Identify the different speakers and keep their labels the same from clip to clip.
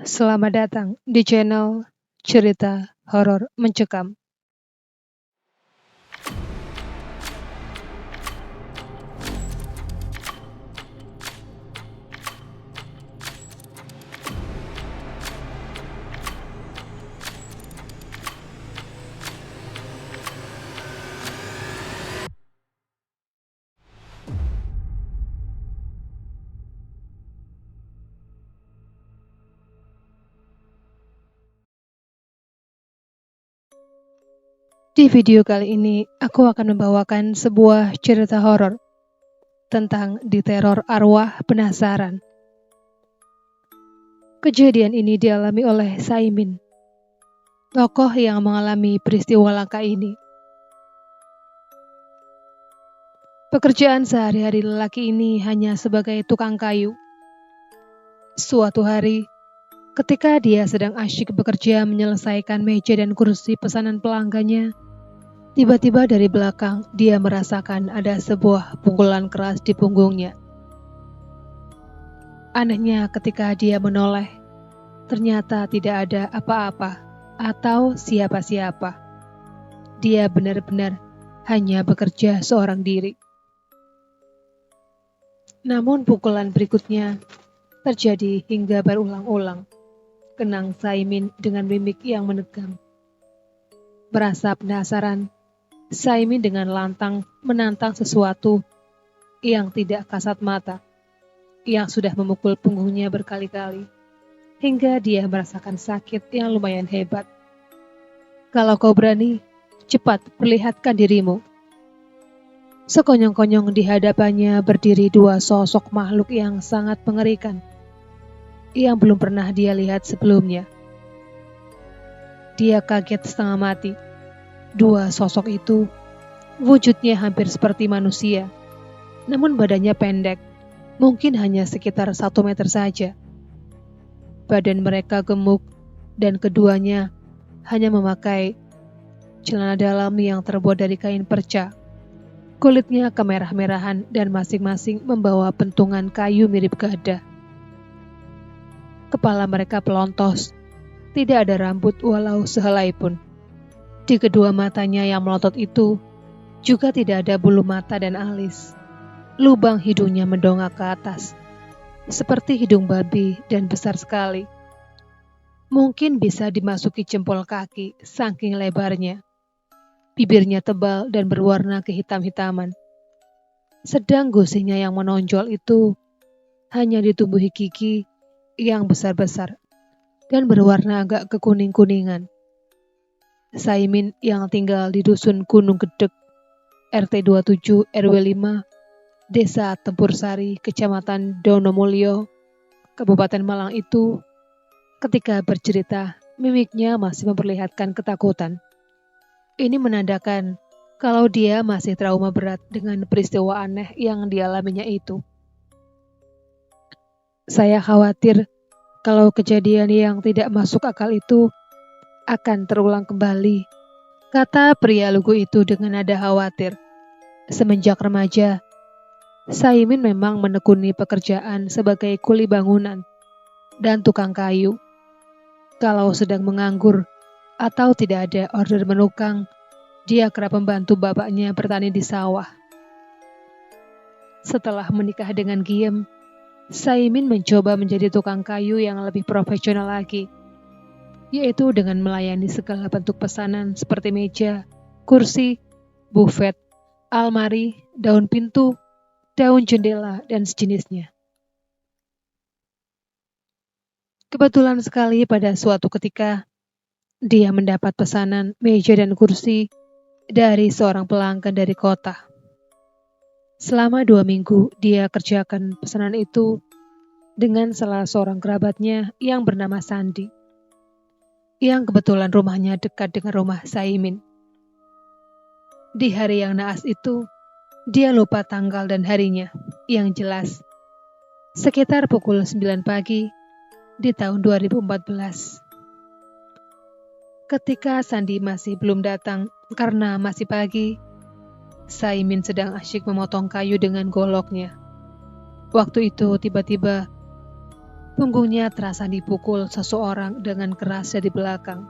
Speaker 1: Selamat datang di channel Cerita Horor Mencekam. Di video kali ini, aku akan membawakan sebuah cerita horor tentang diteror arwah penasaran. Kejadian ini dialami oleh Saimin, tokoh yang mengalami peristiwa langka ini. Pekerjaan sehari-hari lelaki ini hanya sebagai tukang kayu. Suatu hari, ketika dia sedang asyik bekerja menyelesaikan meja dan kursi pesanan pelanggannya, tiba-tiba dari belakang dia merasakan ada sebuah pukulan keras di punggungnya. Anehnya ketika dia menoleh, ternyata tidak ada apa-apa atau siapa-siapa. Dia benar-benar hanya bekerja seorang diri. Namun pukulan berikutnya terjadi hingga berulang-ulang. Kenang Saimin dengan mimik yang menegang. Merasa penasaran, Saimin dengan lantang menantang sesuatu yang tidak kasat mata, yang sudah memukul punggungnya berkali-kali, hingga dia merasakan sakit yang lumayan hebat. Kalau kau berani, cepat perlihatkan dirimu. Sekonyong-konyong di hadapannya berdiri dua sosok makhluk yang sangat mengerikan, yang belum pernah dia lihat sebelumnya. Dia kaget setengah mati. Dua sosok itu wujudnya hampir seperti manusia, namun badannya pendek, mungkin hanya sekitar 1 meter saja. Badan mereka gemuk dan keduanya hanya memakai celana dalam yang terbuat dari kain perca. Kulitnya kemerah-merahan dan masing-masing membawa pentungan kayu mirip gada. Kepala mereka pelontos, tidak ada rambut walau sehelai pun. Di kedua matanya yang melotot itu juga tidak ada bulu mata dan alis. Lubang hidungnya mendongak ke atas, seperti hidung babi dan besar sekali. Mungkin bisa dimasuki jempol kaki saking lebarnya. Bibirnya tebal dan berwarna kehitam-hitaman. Sedang gusinya yang menonjol itu hanya ditumbuhi gigi yang besar-besar dan berwarna agak kekuning-kuningan. Saimin yang tinggal di dusun Gunung Gedek, RT 27 RW 5, Desa Tempur Sari, Kecamatan Donomulyo, Kabupaten Malang itu, ketika bercerita, mimiknya masih memperlihatkan ketakutan. Ini menandakan kalau dia masih trauma berat dengan peristiwa aneh yang dialaminya itu. Saya khawatir kalau kejadian yang tidak masuk akal itu akan terulang kembali, kata pria lugu itu dengan nada khawatir. Semenjak remaja, Saimin memang menekuni pekerjaan sebagai kuli bangunan dan tukang kayu. Kalau sedang menganggur atau tidak ada order menukang, dia kerap membantu bapaknya bertani di sawah. Setelah menikah dengan Giem, Saimin mencoba menjadi tukang kayu yang lebih profesional lagi, yaitu dengan melayani segala bentuk pesanan seperti meja, kursi, bufet, almari, daun pintu, daun jendela, dan sejenisnya. Kebetulan sekali pada suatu ketika, dia mendapat pesanan meja dan kursi dari seorang pelanggan dari kota. Selama 2 minggu, dia kerjakan pesanan itu dengan salah seorang kerabatnya yang bernama Sandi, yang kebetulan rumahnya dekat dengan rumah Saimin. Di hari yang naas itu, dia lupa tanggal dan harinya. Yang jelas, sekitar pukul 9 pagi di tahun 2014. Ketika Sandi masih belum datang karena masih pagi, Saimin sedang asyik memotong kayu dengan goloknya. Waktu itu tiba-tiba Punggungnya terasa dipukul seseorang dengan keras dari belakang.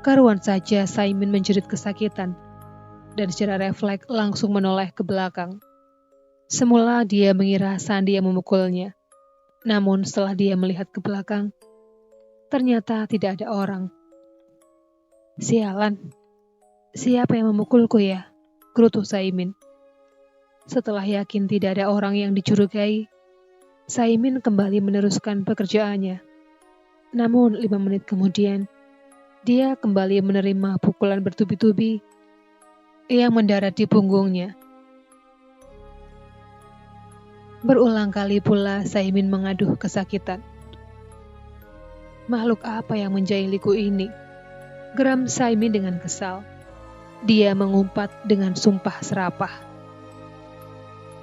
Speaker 1: Karuan saja Saimin menjerit kesakitan dan secara refleks langsung menoleh ke belakang. Semula dia mengira Sandi yang memukulnya, namun setelah dia melihat ke belakang, ternyata tidak ada orang. Sialan, siapa yang memukulku ya? Gerutu Saimin. Setelah yakin tidak ada orang yang dicurigai, Saimin kembali meneruskan pekerjaannya. Namun 5 menit kemudian, dia kembali menerima pukulan bertubi-tubi yang mendarat di punggungnya. Berulang kali pula Saimin mengaduh kesakitan. Makhluk apa yang menjahiliku ini? Geram Saimin dengan kesal. Dia mengumpat dengan sumpah serapah.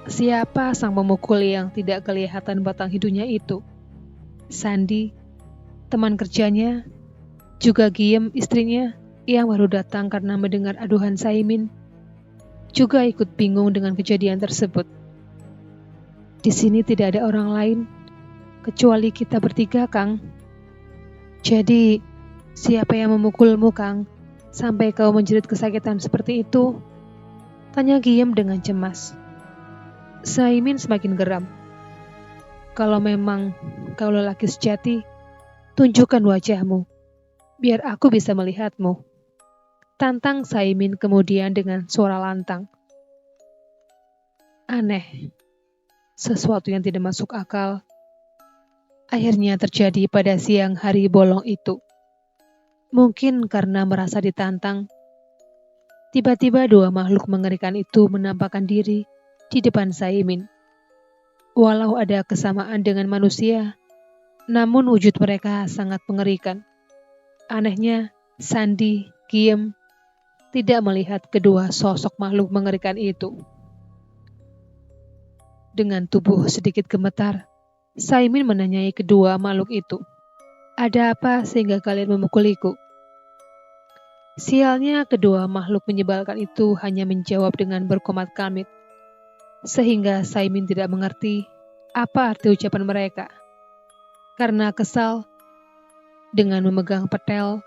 Speaker 1: Siapa sang pemukul yang tidak kelihatan batang hidungnya itu? Sandi, teman kerjanya, juga Giem istrinya yang baru datang karena mendengar aduhan Saimin, juga ikut bingung dengan kejadian tersebut. Di sini tidak ada orang lain, kecuali kita bertiga, Kang. Jadi, siapa yang memukulmu, Kang, sampai kau menjerit kesakitan seperti itu? Tanya Giem dengan cemas. Saimin semakin geram. Kalau memang kau lelaki sejati, tunjukkan wajahmu, biar aku bisa melihatmu. Tantang Saimin kemudian dengan suara lantang. Aneh, sesuatu yang tidak masuk akal, akhirnya terjadi pada siang hari bolong itu. Mungkin karena merasa ditantang, tiba-tiba 2 makhluk mengerikan itu menampakkan diri di depan Saimin. Walau ada kesamaan dengan manusia, namun wujud mereka sangat mengerikan. Anehnya, Sandi, Giem, tidak melihat kedua sosok makhluk mengerikan itu. Dengan tubuh sedikit gemetar, Saimin menanyai kedua makhluk itu. Ada apa sehingga kalian memukuliku? Sialnya kedua makhluk menyebalkan itu hanya menjawab dengan berkomat kamit, sehingga Saimin tidak mengerti apa arti ucapan mereka. Karena kesal, dengan memegang petel,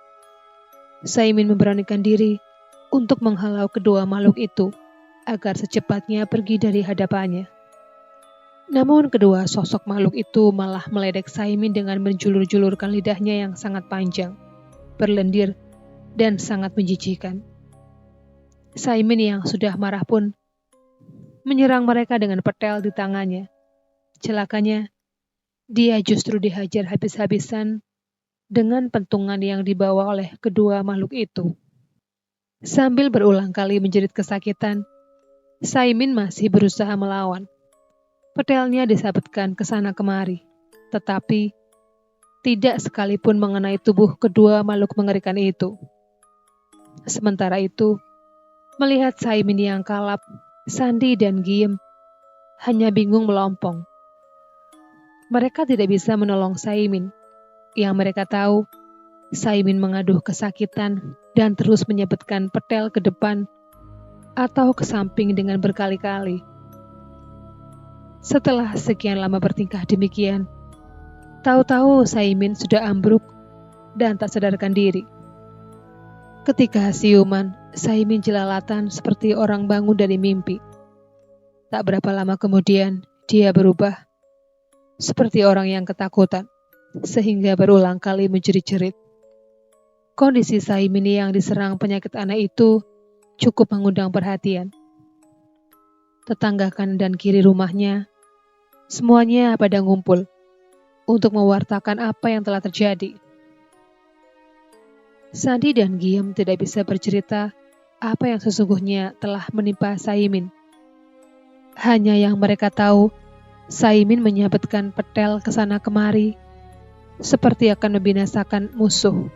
Speaker 1: Saimin memberanikan diri untuk menghalau kedua makhluk itu agar secepatnya pergi dari hadapannya. Namun kedua sosok makhluk itu malah meledek Saimin dengan menjulur-julurkan lidahnya yang sangat panjang, berlendir, dan sangat menjijikan. Saimin yang sudah marah pun menyerang mereka dengan petel di tangannya. Celakanya, dia justru dihajar habis-habisan dengan pentungan yang dibawa oleh kedua makhluk itu. Sambil berulang kali menjerit kesakitan, Saimin masih berusaha melawan. Petelnya disabetkan ke sana kemari, tetapi tidak sekalipun mengenai tubuh kedua makhluk mengerikan itu. Sementara itu, melihat Saimin yang kalap, Sandi dan Giem hanya bingung melompong. Mereka tidak bisa menolong Saimin. Yang mereka tahu, Saimin mengaduh kesakitan dan terus menyabetkan petel ke depan atau ke samping dengan berkali-kali. Setelah sekian lama bertingkah demikian, tahu-tahu Saimin sudah ambruk dan tak sadarkan diri. Ketika siuman, Saimin jelalatan seperti orang bangun dari mimpi. Tak berapa lama kemudian, dia berubah seperti orang yang ketakutan, sehingga berulang kali menjerit-jerit. Kondisi Saimin yang diserang penyakit aneh itu cukup mengundang perhatian. Tetangga kanan dan kiri rumahnya, semuanya pada ngumpul untuk mewartakan apa yang telah terjadi. Sandi dan Giem tidak bisa bercerita apa yang sesungguhnya telah menimpa Saimin. Hanya yang mereka tahu, Saimin menyabetkan petel ke sana kemari, seperti akan membinasakan musuh,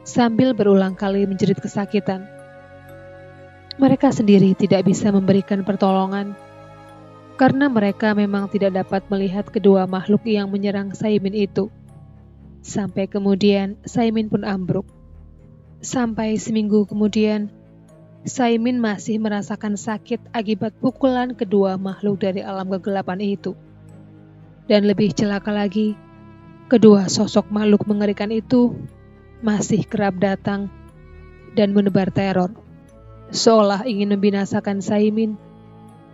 Speaker 1: sambil berulang kali menjerit kesakitan. Mereka sendiri tidak bisa memberikan pertolongan, karena mereka memang tidak dapat melihat kedua makhluk yang menyerang Saimin itu. Sampai kemudian Saimin pun ambruk. Sampai seminggu kemudian, Saimin masih merasakan sakit akibat pukulan kedua makhluk dari alam kegelapan itu. Dan lebih celaka lagi, kedua sosok makhluk mengerikan itu masih kerap datang dan menebar teror, seolah ingin membinasakan Saimin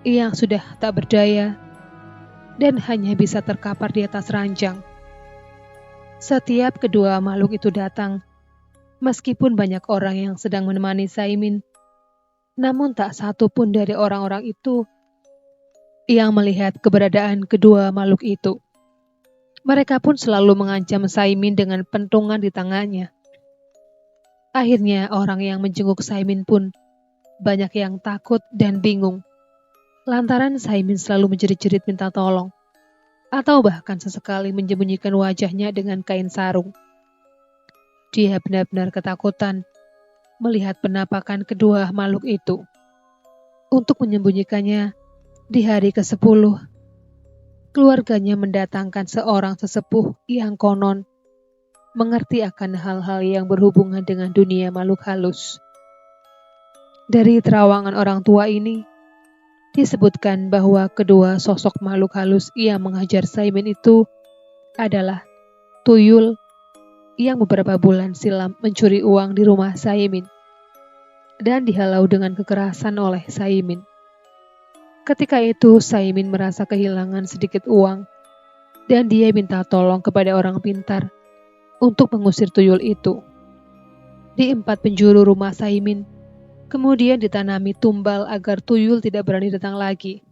Speaker 1: yang sudah tak berdaya dan hanya bisa terkapar di atas ranjang. Setiap kedua makhluk itu datang, meskipun banyak orang yang sedang menemani Saimin, namun tak satu pun dari orang-orang itu yang melihat keberadaan kedua makhluk itu. Mereka pun selalu mengancam Saimin dengan pentungan di tangannya. Akhirnya orang yang menjenguk Saimin pun banyak yang takut dan bingung, lantaran Saimin selalu menjerit-jerit minta tolong, atau bahkan sesekali menyembunyikan wajahnya dengan kain sarung. Dia benar-benar ketakutan melihat penampakan kedua makhluk itu. Untuk menyembunyikannya, di hari ke-10, keluarganya mendatangkan seorang sesepuh yang konon mengerti akan hal-hal yang berhubungan dengan dunia makhluk halus. Dari terawangan orang tua ini, disebutkan bahwa kedua sosok makhluk halus yang menghajar Saimin itu adalah tuyul yang beberapa bulan silam mencuri uang di rumah Saimin dan dihalau dengan kekerasan oleh Saimin. Ketika itu Saimin merasa kehilangan sedikit uang dan dia minta tolong kepada orang pintar untuk mengusir tuyul itu. Di 4 penjuru rumah Saimin kemudian ditanami tumbal agar tuyul tidak berani datang lagi.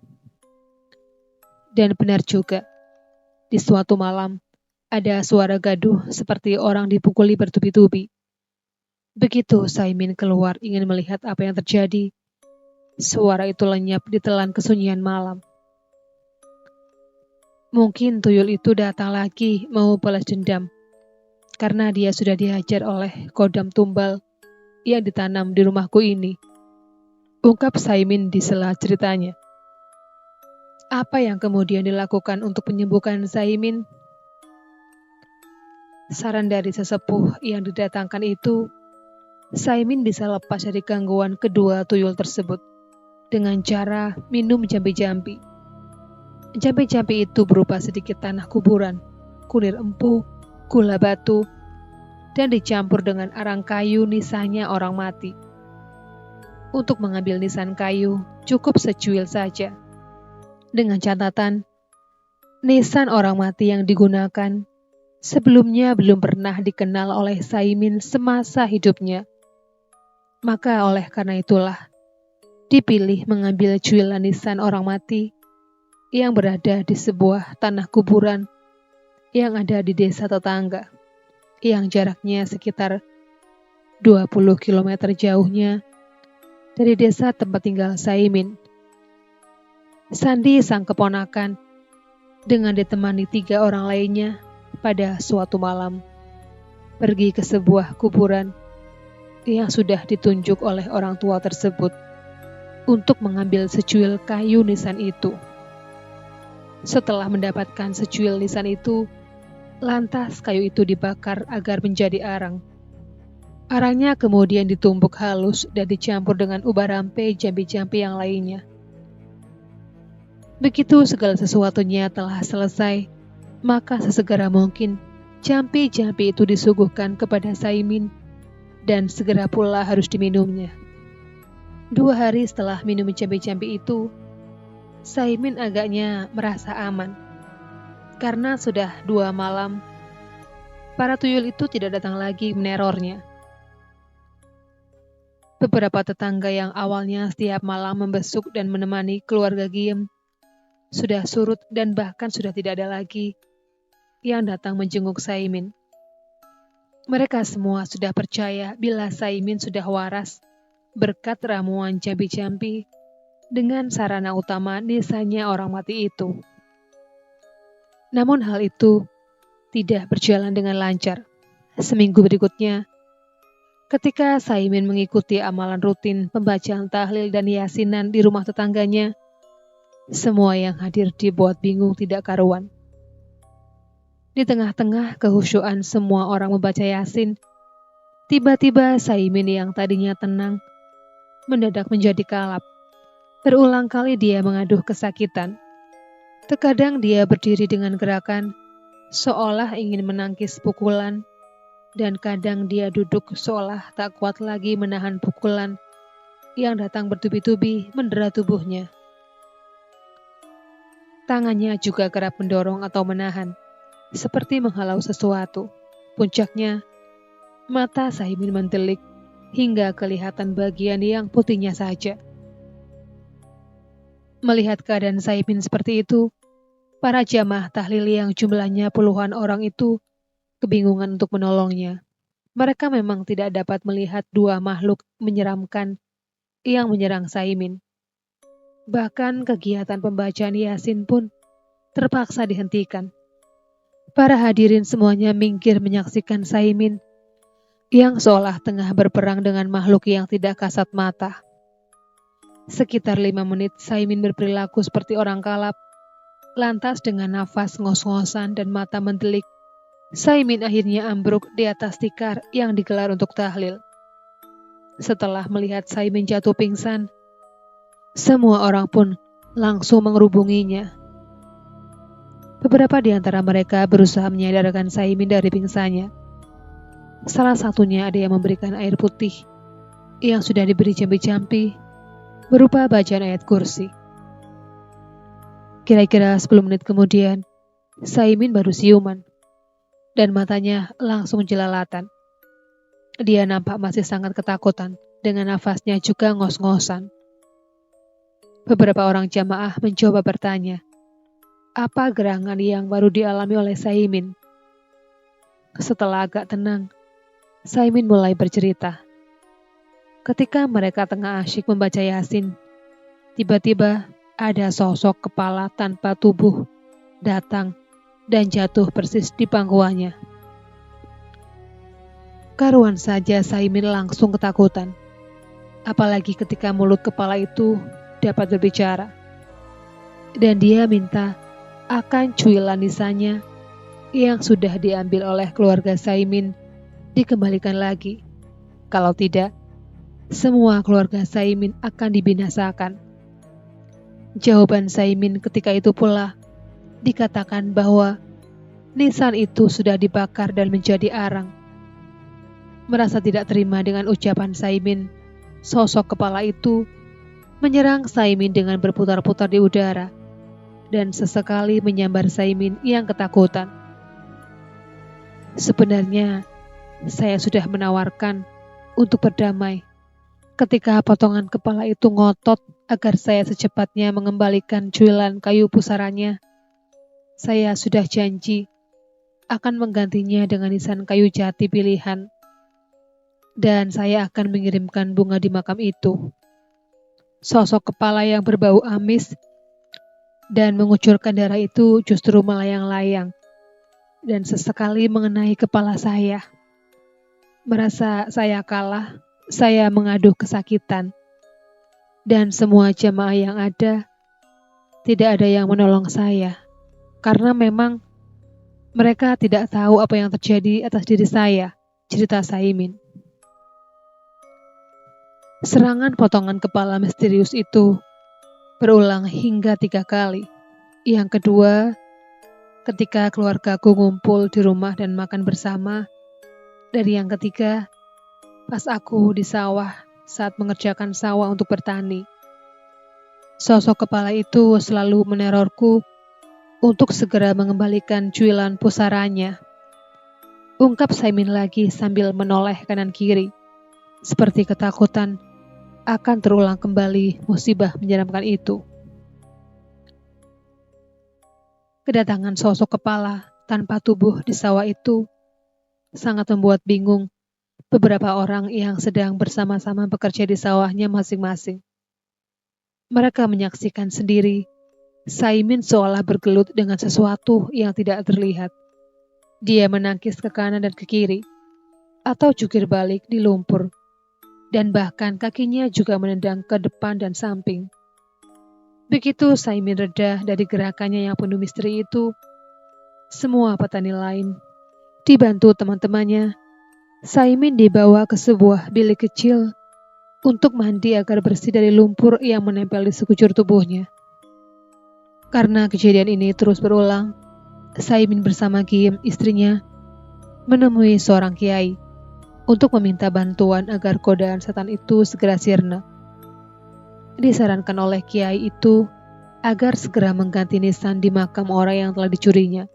Speaker 1: Dan benar juga, di suatu malam ada suara gaduh seperti orang dipukuli bertubi-tubi. Begitu Saimin keluar ingin melihat apa yang terjadi, suara itu lenyap ditelan kesunyian malam. Mungkin tuyul itu datang lagi mau balas dendam, karena dia sudah dihajar oleh kodam tumbal yang ditanam di rumahku ini. Ungkap Saimin di sela ceritanya. Apa yang kemudian dilakukan untuk menyembuhkan Saimin? Saran dari sesepuh yang didatangkan itu, Saimin bisa lepas dari gangguan kedua tuyul tersebut dengan cara minum jampi-jampi. Jampi-jampi itu berupa sedikit tanah kuburan, kunir empu, gula batu, dan dicampur dengan arang kayu nisannya orang mati. Untuk mengambil nisan kayu, cukup secuil saja. Dengan catatan, nisan orang mati yang digunakan sebelumnya belum pernah dikenal oleh Saimin semasa hidupnya. Maka oleh karena itulah, dipilih mengambil cuilan nisan orang mati yang berada di sebuah tanah kuburan yang ada di desa tetangga, yang jaraknya sekitar 20 km jauhnya dari desa tempat tinggal Saimin. Sandi sang keponakan dengan ditemani 3 orang lainnya pada suatu malam pergi ke sebuah kuburan yang sudah ditunjuk oleh orang tua tersebut untuk mengambil secuil kayu nisan itu. Setelah mendapatkan secuil nisan itu, lantas kayu itu dibakar agar menjadi arang. Arangnya kemudian ditumbuk halus dan dicampur dengan ubah rampe jampi-jampi yang lainnya. Begitu segala sesuatunya telah selesai, maka sesegera mungkin jampi-jampi itu disuguhkan kepada Saimin dan segera pula harus diminumnya. 2 hari setelah minum jampi-jampi itu, Saimin agaknya merasa aman, karena sudah 2 malam, para tuyul itu tidak datang lagi menerornya. Beberapa tetangga yang awalnya setiap malam membesuk dan menemani keluarga Giem, sudah surut dan bahkan sudah tidak ada lagi yang datang menjenguk Saimin. Mereka semua sudah percaya bila Saimin sudah waras berkat ramuan jampi-jampi dengan sarana utama nisannya orang mati itu. Namun hal itu tidak berjalan dengan lancar. Seminggu berikutnya, ketika Saimin mengikuti amalan rutin pembacaan tahlil dan yasinan di rumah tetangganya, semua yang hadir dibuat bingung tidak karuan. Di tengah-tengah kehusyuan semua orang membaca yasin, tiba-tiba Saimin yang tadinya tenang mendadak menjadi kalap. Berulang kali dia mengaduh kesakitan. Terkadang dia berdiri dengan gerakan seolah ingin menangkis pukulan, dan kadang dia duduk seolah tak kuat lagi menahan pukulan yang datang bertubi-tubi mendera tubuhnya. Tangannya juga kerap mendorong atau menahan, seperti menghalau sesuatu. Puncaknya, mata Saimin mendelik hingga kelihatan bagian yang putihnya saja. Melihat keadaan Saimin seperti itu, para jamaah tahlil yang jumlahnya puluhan orang itu kebingungan untuk menolongnya. Mereka memang tidak dapat melihat dua makhluk menyeramkan yang menyerang Saimin. Bahkan kegiatan pembacaan Yasin pun terpaksa dihentikan. Para hadirin semuanya minggir menyaksikan Saimin yang seolah tengah berperang dengan makhluk yang tidak kasat mata. Sekitar 5 menit Saimin berperilaku seperti orang kalap. Lantas dengan nafas ngos-ngosan dan mata mendelik, Saimin akhirnya ambruk di atas tikar yang digelar untuk tahlil. Setelah melihat Saimin jatuh pingsan, semua orang pun langsung mengerubunginya. Beberapa di antara mereka berusaha menyadarkan Saimin dari pingsannya. Salah satunya ada yang memberikan air putih yang sudah diberi jampi-jampi berupa bacaan ayat kursi. Kira-kira 10 menit kemudian, Saimin baru siuman dan matanya langsung jelalatan. Dia nampak masih sangat ketakutan dengan nafasnya juga ngos-ngosan. Beberapa orang jamaah mencoba bertanya, apa gerangan yang baru dialami oleh Saimin? Setelah agak tenang, Saimin mulai bercerita. Ketika mereka tengah asyik membaca Yasin, tiba-tiba ada sosok kepala tanpa tubuh datang dan jatuh persis di pangkuannya. Karuan saja Saimin langsung ketakutan, apalagi ketika mulut kepala itu dapat berbicara. Dan dia minta akan cuilan nisanya yang sudah diambil oleh keluarga Saimin dikembalikan lagi. Kalau tidak, semua keluarga Saimin akan dibinasakan. Jawaban Saimin ketika itu pula dikatakan bahwa nisan itu sudah dibakar dan menjadi arang. Merasa tidak terima dengan ucapan Saimin, sosok kepala itu menyerang Saimin dengan berputar-putar di udara dan sesekali menyambar Saimin yang ketakutan. Sebenarnya, saya sudah menawarkan untuk berdamai. Ketika potongan kepala itu ngotot agar saya secepatnya mengembalikan cuilan kayu pusaranya, saya sudah janji akan menggantinya dengan nisan kayu jati pilihan. Dan saya akan mengirimkan bunga di makam itu. Sosok kepala yang berbau amis dan mengucurkan darah itu justru melayang-layang dan sesekali mengenai kepala saya. Merasa saya kalah, saya mengaduh kesakitan. Dan semua jamaah yang ada, tidak ada yang menolong saya. Karena memang mereka tidak tahu apa yang terjadi atas diri saya, cerita Saimin. Serangan potongan kepala misterius itu berulang hingga 3 kali. Yang kedua, ketika keluargaku ngumpul di rumah dan makan bersama. Dan yang ketiga, pas aku di sawah saat mengerjakan sawah untuk bertani. Sosok kepala itu selalu menerorku untuk segera mengembalikan cuilan pusaranya. Ungkap Saimin lagi sambil menoleh kanan kiri, seperti ketakutan akan terulang kembali musibah menyeramkan itu. Kedatangan sosok kepala tanpa tubuh di sawah itu sangat membuat bingung beberapa orang yang sedang bersama-sama bekerja di sawahnya masing-masing. Mereka menyaksikan sendiri Saimin seolah bergelut dengan sesuatu yang tidak terlihat. Dia menangkis ke kanan dan ke kiri, atau jungkir balik di lumpur, dan bahkan kakinya juga menendang ke depan dan samping. Begitu Saimin reda dari gerakannya yang penuh misteri itu, semua petani lain, dibantu teman-temannya, Saimin dibawa ke sebuah bilik kecil untuk mandi agar bersih dari lumpur yang menempel di sekujur tubuhnya. Karena kejadian ini terus berulang, Saimin bersama Giem, istrinya, menemui seorang kiai untuk meminta bantuan agar godaan setan itu segera sirna. Disarankan oleh kiai itu agar segera mengganti nisan di makam orang yang telah dicurinya,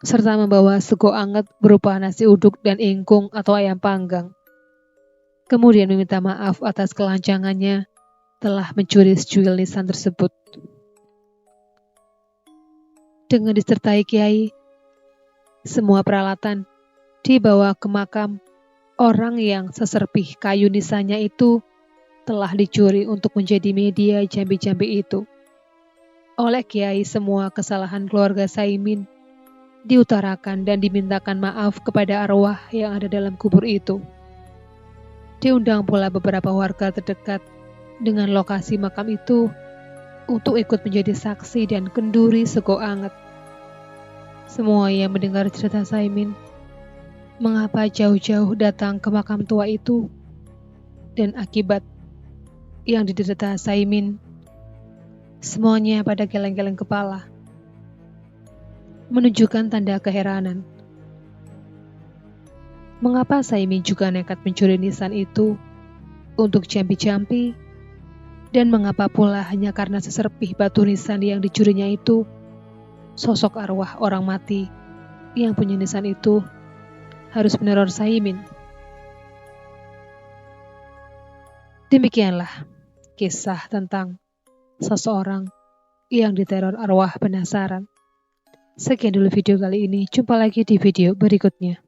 Speaker 1: serta membawa sego anget berupa nasi uduk dan ingkung atau ayam panggang. Kemudian meminta maaf atas kelancangannya telah mencuri secuil nisan tersebut. Dengan disertai kiai, semua peralatan dibawa ke makam orang yang seserpih kayu nisannya itu telah dicuri untuk menjadi media jambi-jambi itu. Oleh kiai, semua kesalahan keluarga Saimin diutarakan dan dimintakan maaf kepada arwah yang ada dalam kubur itu. Diundang pula beberapa warga terdekat dengan lokasi makam itu untuk ikut menjadi saksi dan kenduri sego anget. Semua yang mendengar cerita Saimin mengapa jauh-jauh datang ke makam tua itu dan akibat yang diderita Saimin, semuanya pada geleng-geleng kepala, menunjukkan tanda keheranan. Mengapa Saimin juga nekat mencuri nisan itu untuk jampi-jampi, dan mengapa pula hanya karena seserpih batu nisan yang dicurinya itu, sosok arwah orang mati yang punya nisan itu harus meneror Saimin. Demikianlah kisah tentang seseorang yang diteror arwah penasaran. Sekian dulu video kali ini, jumpa lagi di video berikutnya.